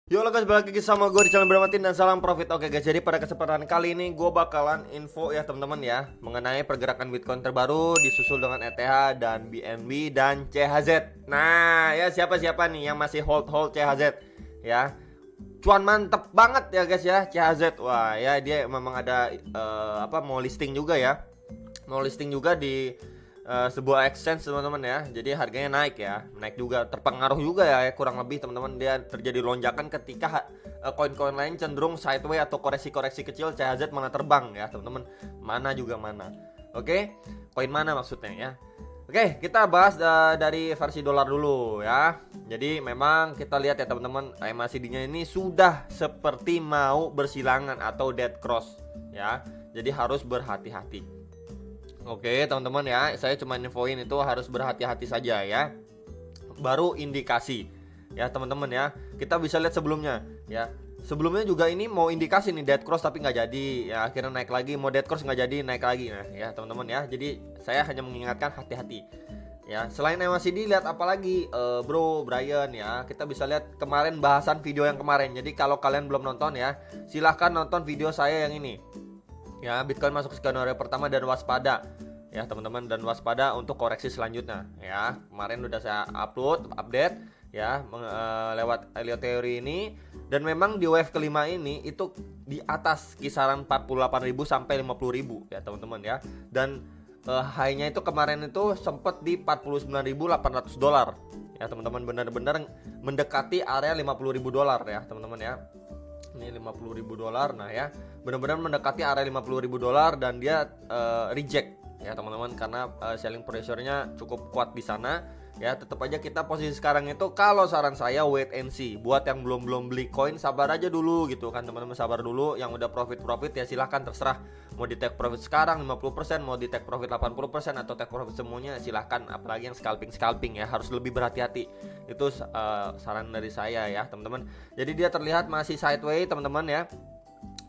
Yo lo guys, balik lagi sama gue di channel Bermatin dan salam profit. Oke guys, jadi pada kesempatan kali ini gue bakalan info ya teman-teman ya mengenai pergerakan Bitcoin terbaru disusul dengan ETH dan BNB dan CHZ. Nah ya, siapa-siapa nih yang masih hold CHZ ya, cuan mantep banget ya guys ya CHZ. Wah ya, dia memang ada mau listing juga ya, mau listing juga di sebuah exchange teman-teman ya. Jadi harganya naik ya, naik juga, terpengaruh juga ya kurang lebih teman-teman. Dia terjadi lonjakan ketika koin-koin lain cenderung sideways atau koreksi-koreksi kecil, CHZ mana terbang ya teman-teman. Mana juga mana. Oke, koin mana maksudnya ya. Oke, kita bahas dari versi dolar dulu ya. Jadi memang kita lihat ya teman-teman, MACD-nya ini sudah seperti mau bersilangan atau dead cross ya. Jadi harus berhati-hati. Oke teman-teman ya, saya cuma infoin itu harus berhati-hati saja ya. Baru indikasi ya teman-teman ya. Kita bisa lihat sebelumnya ya. Sebelumnya juga ini mau indikasi nih dead cross tapi nggak jadi ya, akhirnya naik lagi. Mau dead cross nggak jadi, naik lagi. Nah ya teman-teman ya, jadi saya hanya mengingatkan hati-hati ya. Selain MACD, lihat apa lagi bro Brian ya. Kita bisa lihat kemarin bahasan video yang kemarin. Jadi kalau kalian belum nonton ya, silahkan nonton video saya yang ini ya, Bitcoin masuk skenario pertama dan waspada ya teman-teman, dan waspada untuk koreksi selanjutnya ya. Kemarin udah saya update ya lewat Elliott Theory ini, dan memang di wave kelima ini itu di atas kisaran 48.000 sampai 50.000 ya teman-teman ya. Dan high-nya itu kemarin itu sempat di 49.800 dolar ya teman-teman, benar-benar mendekati area 50.000 dolar ya teman-teman ya. Ini 50.000 dolar. Nah ya, benar-benar mendekati area 50.000 dolar, dan dia reject ya teman-teman, karena selling pressure-nya cukup kuat di sana ya. Tetap aja kita posisi sekarang itu, kalau saran saya wait and see. Buat yang belum beli koin, sabar aja dulu gitu kan teman-teman, sabar dulu. Yang udah profit ya silahkan, terserah mau di take profit sekarang 50%, mau di take profit 80% atau take profit semuanya silahkan. Apalagi yang scalping ya, harus lebih berhati-hati. Itu saran dari saya ya teman-teman. Jadi dia terlihat masih sideways teman-teman ya,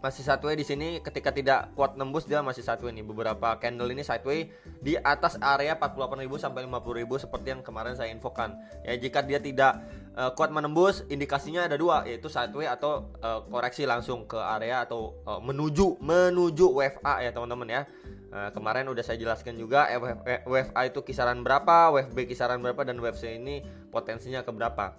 masih sideways di sini. Ketika tidak kuat nembus, dia masih sideways nih. Beberapa candle ini sideways di atas area 48.000 sampai 50.000 seperti yang kemarin saya infokan ya. Jika dia tidak kuat menembus, indikasinya ada dua, yaitu sideways atau koreksi langsung ke area atau menuju wave A ya teman-teman ya. Kemarin udah saya jelaskan juga wave A itu kisaran berapa, wave B kisaran berapa, dan wave C ini potensinya ke berapa.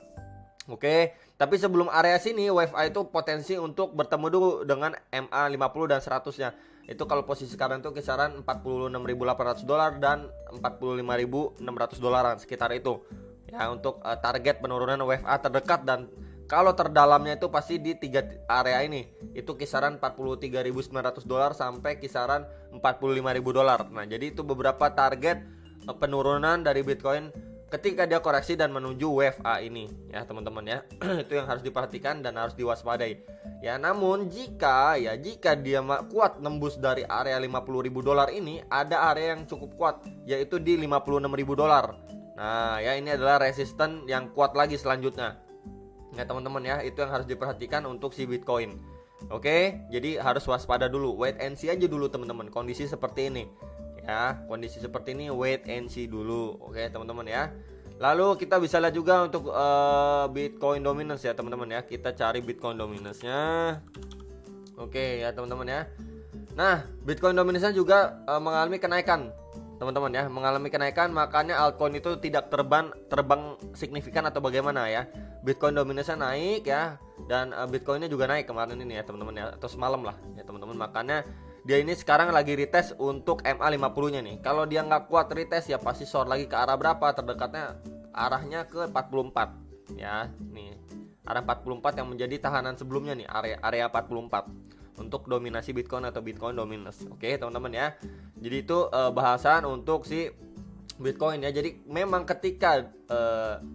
Oke, tapi sebelum area sini wave A itu potensi untuk bertemu dulu dengan MA 50 dan 100-nya. Itu kalau posisi sekarang itu kisaran 46.800 dolar dan 45.600 dolaran sekitar itu. Ya, untuk target penurunan wave A terdekat, dan kalau terdalamnya itu pasti di tiga area ini. Itu kisaran 43.900 dolar sampai kisaran 45.000 dolar. Nah, jadi itu beberapa target penurunan dari Bitcoin ketika dia koreksi dan menuju wave A ini ya teman-teman ya. Itu yang harus diperhatikan dan harus diwaspadai ya. Namun jika dia kuat nembus dari area 50.000 dolar ini, ada area yang cukup kuat, yaitu di 56.000 dolar. Nah ya, ini adalah resisten yang kuat lagi selanjutnya ya teman-teman ya. Itu yang harus diperhatikan untuk si Bitcoin. Oke, jadi harus waspada dulu, wait and see aja dulu teman-teman. Kondisi seperti ini ya, kondisi seperti ini wait and see dulu. Oke teman-teman ya. Lalu kita bisa lihat juga untuk Bitcoin dominance ya teman-teman ya. Kita cari Bitcoin dominance-nya. Oke ya teman-teman ya. Nah, Bitcoin dominance-nya juga mengalami kenaikan teman-teman ya, mengalami kenaikan. Makanya altcoin itu tidak terbang signifikan atau bagaimana ya. Bitcoin dominance-nya naik ya, dan Bitcoin-nya juga naik kemarin ini ya teman-teman ya, atau semalam lah ya teman-teman. Makanya dia ini sekarang lagi retest untuk MA 50-nya nih. Kalau dia nggak kuat retest ya pasti short lagi ke arah berapa? Terdekatnya arahnya ke 44 ya. Nih, arah 44 yang menjadi tahanan sebelumnya nih, area 44 untuk dominasi Bitcoin atau Bitcoin dominance. Oke, teman-teman ya. Jadi itu bahasan untuk si Bitcoin ya. Jadi memang ketika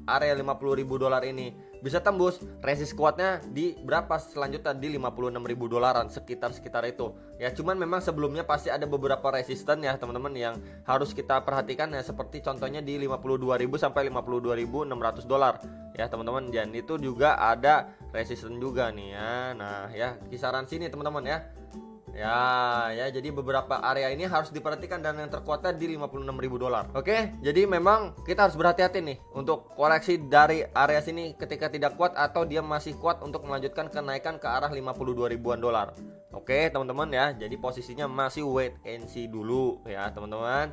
area 50.000 dolar ini bisa tembus, resist kuatnya di berapa selanjutnya, di 56.000 dolaran, sekitar itu ya. Cuman memang sebelumnya pasti ada beberapa resisten ya teman-teman yang harus kita perhatikan ya, seperti contohnya di 52.000 sampai 52.600 dolar ya teman-teman. Dan itu juga ada resisten juga nih ya. Nah ya, kisaran sini teman-teman ya. Ya, jadi beberapa area ini harus diperhatikan dan yang terkuatnya di $56.000. Oke, jadi memang kita harus berhati-hati nih untuk koreksi dari area sini ketika tidak kuat atau dia masih kuat untuk melanjutkan kenaikan ke arah 52 ribuan dolar. Oke, teman-teman ya. Jadi posisinya masih wait and see dulu ya, teman-teman,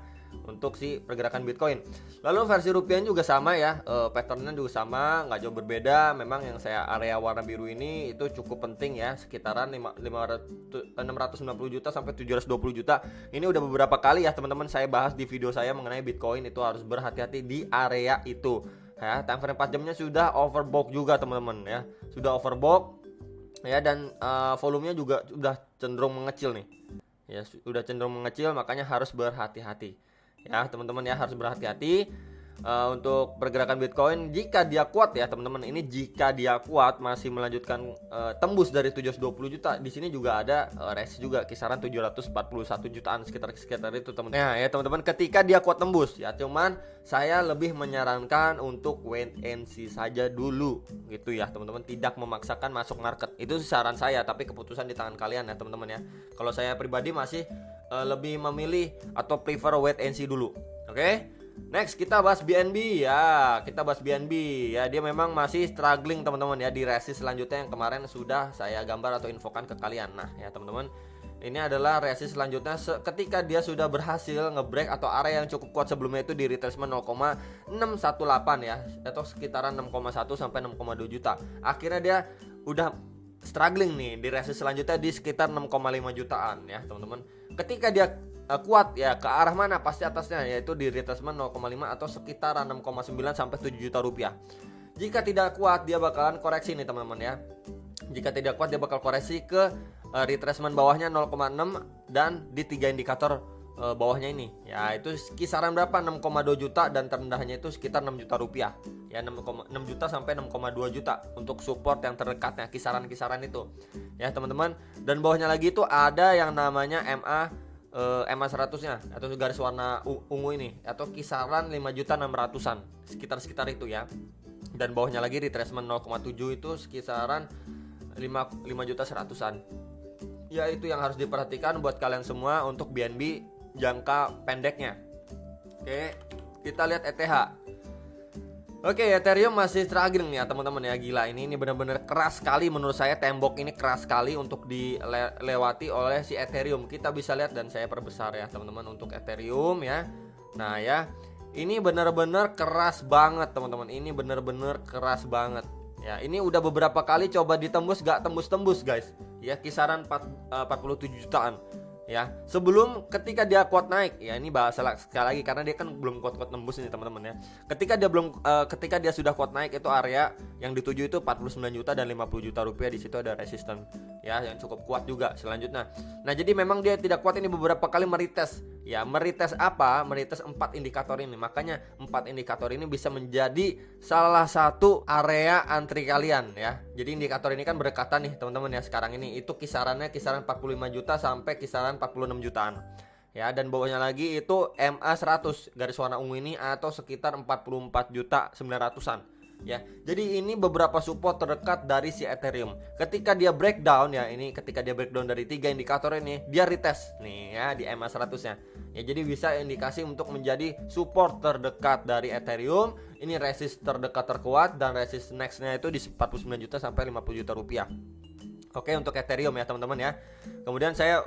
untuk si pergerakan Bitcoin. Lalu versi rupiah juga sama ya, patternnya juga sama, nggak jauh berbeda. Memang yang saya area warna biru ini itu cukup penting ya, sekitaran 690 juta sampai 720 juta. Ini udah beberapa kali ya teman-teman saya bahas di video saya mengenai Bitcoin, itu harus berhati-hati di area itu ya. Time frame 4 jamnya sudah overbought juga teman-teman ya, sudah overbought ya, dan volumenya juga sudah cenderung mengecil nih ya, sudah cenderung mengecil, makanya harus berhati-hati ya teman-teman ya, harus berhati-hati untuk pergerakan Bitcoin. Jika dia kuat ya teman-teman, ini jika dia kuat masih melanjutkan tembus dari 720 juta, di sini juga ada resist juga kisaran 741 jutaan, sekitar itu teman-teman. Ya teman-teman, ketika dia kuat tembus ya, cuman saya lebih menyarankan untuk wait and see saja dulu gitu ya teman-teman, tidak memaksakan masuk market. Itu saran saya, tapi keputusan di tangan kalian ya teman-teman ya. Kalau saya pribadi masih lebih memilih atau prefer wait and see dulu. Oke? Next kita bahas BNB ya. Kita bahas BNB ya. Dia memang masih struggling teman-teman ya di resist selanjutnya yang kemarin sudah saya gambar atau infokan ke kalian. Nah, ya teman-teman, ini adalah resist selanjutnya ketika dia sudah berhasil ngebreak atau area yang cukup kuat sebelumnya itu di retracement 0,618 ya, atau sekitaran 6,1 sampai 6,2 juta. Akhirnya dia udah struggling nih di resist selanjutnya di sekitar 6,5 jutaan ya teman-teman. Ketika dia kuat ya, ke arah mana? Pasti atasnya, yaitu di retracement 0,5 atau sekitaran 6,9 sampai 7 juta rupiah. Jika tidak kuat dia bakalan koreksi nih teman-teman ya. Jika tidak kuat dia bakal koreksi ke retracement bawahnya 0,6 dan di 3 indikator bawahnya ini ya, itu kisaran berapa? 6,2 juta dan terendahnya itu sekitar 6 juta rupiah ya, 6 juta sampai 6,2 juta untuk support yang terdekatnya, kisaran-kisaran itu ya teman-teman. Dan bawahnya lagi itu ada yang namanya MA 100-nya atau garis warna ungu ini, atau kisaran 5.600-an, sekitar itu ya. Dan bawahnya lagi retracement 0,7 itu sekisaran 5.100-an. Ya, itu yang harus diperhatikan buat kalian semua untuk BNB jangka pendeknya. Oke, kita lihat ETH. Oke, Ethereum masih struggling nih ya teman-teman ya. Gila, ini benar-benar keras sekali menurut saya, tembok ini keras sekali untuk dilewati oleh si Ethereum. Kita bisa lihat dan saya perbesar ya teman-teman untuk Ethereum ya. Nah ya, ini benar-benar keras banget teman-teman. Ini benar-benar keras banget. Ya, ini udah beberapa kali coba ditembus, gak tembus-tembus guys. Ya, kisaran 47 jutaan. Ya, sebelum ketika dia kuat naik ya, ini bahas sekali lagi karena dia kan belum kuat-kuat nembus ini teman-teman ya. Ketika dia sudah kuat naik, itu area yang dituju itu 49 juta dan 50 juta rupiah. Di situ ada resisten ya yang cukup kuat juga selanjutnya. Nah, jadi memang dia tidak kuat ini beberapa kali meretest. Ya, meretest apa? Meretest 4 indikator ini. Makanya 4 indikator ini bisa menjadi salah satu area antri kalian ya. Jadi indikator ini kan berdekatan nih teman-teman ya. Sekarang ini itu kisarannya kisaran 45 juta sampai kisaran 46 jutaan. Ya, dan bawahnya lagi itu MA 100 garis warna ungu ini atau sekitar 44 juta 900-an. Ya, jadi ini beberapa support terdekat dari si Ethereum. Ketika dia breakdown ya, ini ketika dia breakdown dari 3 indikator ini, dia retest nih ya di MA 100-nya. Ya, jadi bisa indikasi untuk menjadi support terdekat dari Ethereum. Ini resist terdekat terkuat dan resist next-nya itu di 49 juta sampai 50 juta rupiah. Oke, untuk Ethereum ya teman-teman ya. Kemudian saya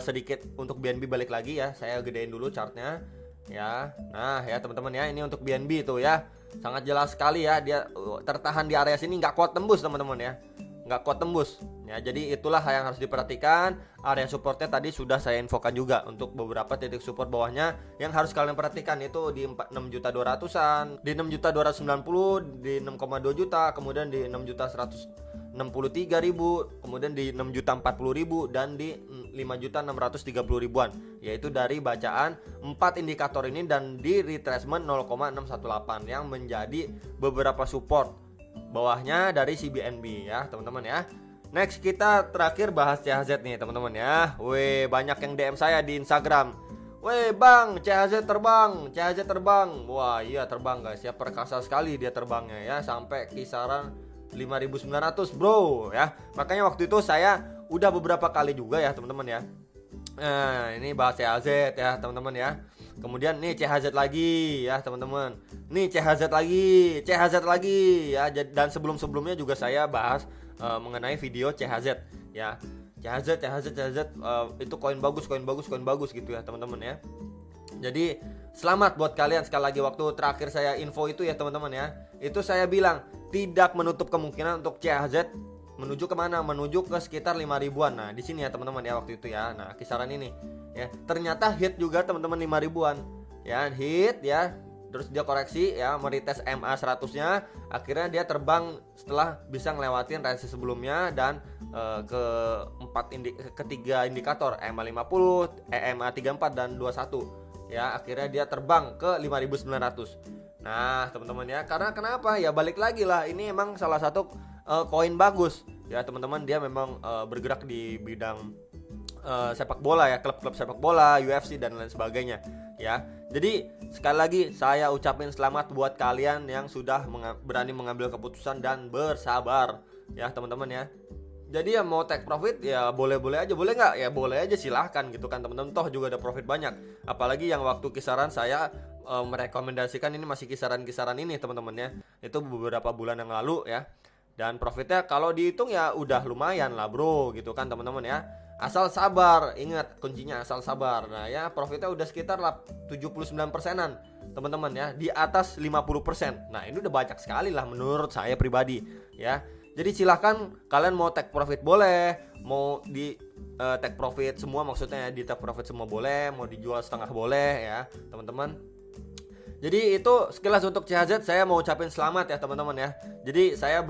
sedikit untuk BNB balik lagi ya. Saya gedein dulu chartnya ya. Nah ya teman-teman ya, ini untuk BNB itu ya. Sangat jelas sekali ya, dia tertahan di area sini, nggak kuat tembus teman-teman ya. Nggak kuat tembus ya, jadi itulah yang harus diperhatikan. Area supportnya tadi sudah saya infokan juga untuk beberapa titik support bawahnya yang harus kalian perhatikan, itu di 6.200-an, di 6.290, di 6,2 juta, kemudian di 6.163.000, kemudian di 6.040.000 dan di 5.630.000-an, yaitu dari bacaan 4 indikator ini dan di retracement 0,618 yang menjadi beberapa support bawahnya dari CBNB ya teman-teman ya. Next kita terakhir bahas CHZ nih teman-teman ya. Weh, banyak yang DM saya di Instagram. Weh bang, CHZ terbang, CHZ terbang. Wah iya terbang guys ya, perkasa sekali dia terbangnya ya, sampai kisaran 5.900 bro ya. Makanya waktu itu saya udah beberapa kali juga ya teman-teman ya. Nah, ini bahas CHZ ya teman-teman ya. Kemudian nih CHZ lagi ya teman-teman. Nih CHZ lagi ya. Dan sebelum-sebelumnya juga saya bahas mengenai video CHZ ya. CHZ itu koin bagus gitu ya teman-teman ya. Jadi selamat buat kalian, sekali lagi waktu terakhir saya info itu ya teman-teman ya. Itu saya bilang tidak menutup kemungkinan untuk CHZ menuju kemana? Menuju ke sekitar 5 ribuan. Nah di sini ya teman-teman ya waktu itu ya. Nah kisaran ini ya. Ternyata hit juga teman-teman 5 ribuan ya, hit ya. Terus dia koreksi ya, meretest MA 100-nya. Akhirnya dia terbang setelah bisa ngelewatin resistance sebelumnya dan ketiga indikator EMA 50, EMA 34 dan 21 ya. Akhirnya dia terbang ke 5.900. Nah teman-teman ya, karena kenapa ya, balik lagi lah, ini emang salah satu koin bagus ya teman-teman. Dia memang bergerak di bidang sepak bola ya, klub-klub sepak bola, UFC dan lain sebagainya ya. Jadi sekali lagi saya ucapin selamat buat kalian yang sudah berani mengambil keputusan dan bersabar ya teman-teman ya. Jadi ya mau take profit ya boleh-boleh aja, boleh nggak ya boleh aja, silahkan gitu kan teman-teman, toh juga ada profit banyak. Apalagi yang waktu kisaran saya merekomendasikan ini masih kisaran-kisaran ini teman-teman ya. Itu beberapa bulan yang lalu ya. Dan profitnya kalau dihitung ya udah lumayan lah bro gitu kan teman-teman ya. Asal sabar, ingat kuncinya asal sabar. Nah ya profitnya udah sekitar 79%-an teman-teman ya, di atas 50%. Nah ini udah banyak sekali lah menurut saya pribadi ya. Jadi silahkan kalian mau take profit boleh, mau di take profit semua, maksudnya ya, di take profit semua boleh, mau dijual setengah boleh ya teman-teman. Jadi itu sekilas untuk CHZ, saya mau ucapin selamat ya teman-teman ya. Jadi saya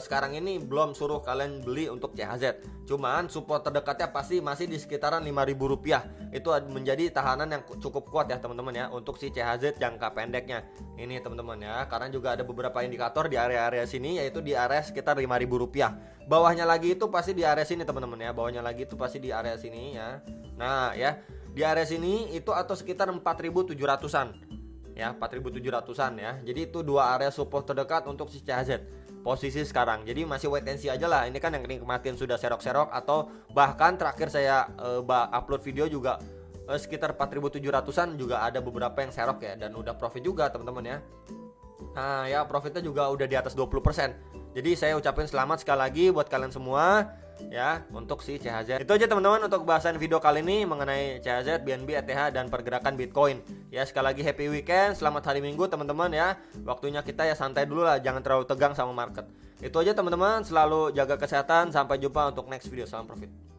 sekarang ini belum suruh kalian beli untuk CHZ. Cuman support terdekatnya pasti masih di sekitaran Rp5.000. Itu menjadi tahanan yang cukup kuat ya teman-teman ya untuk si CHZ jangka pendeknya. Ini teman-teman ya, karena juga ada beberapa indikator di area-area sini, yaitu di area sekitar Rp5.000. Bawahnya lagi itu pasti di area sini teman-teman ya. Bawahnya lagi itu pasti di area sini ya. Nah ya, di area sini itu atau sekitar 4.700-an. Ya 4.700-an ya. Jadi itu dua area support terdekat untuk si CHZ posisi sekarang. Jadi masih wait and see aja lah. Ini kan yang kemarin sudah serok-serok, atau bahkan terakhir saya upload video juga sekitar 4.700-an juga ada beberapa yang serok ya, dan udah profit juga teman-teman ya. Nah ya profitnya juga udah di atas 20%. Jadi saya ucapin selamat sekali lagi buat kalian semua ya untuk si CHZ. Itu aja teman-teman untuk bahasan video kali ini mengenai CHZ, BNB, ETH dan pergerakan Bitcoin. Ya sekali lagi happy weekend, selamat hari Minggu teman-teman ya. Waktunya kita ya santai dulu lah, jangan terlalu tegang sama market. Itu aja teman-teman, selalu jaga kesehatan, sampai jumpa untuk next video. Salam profit.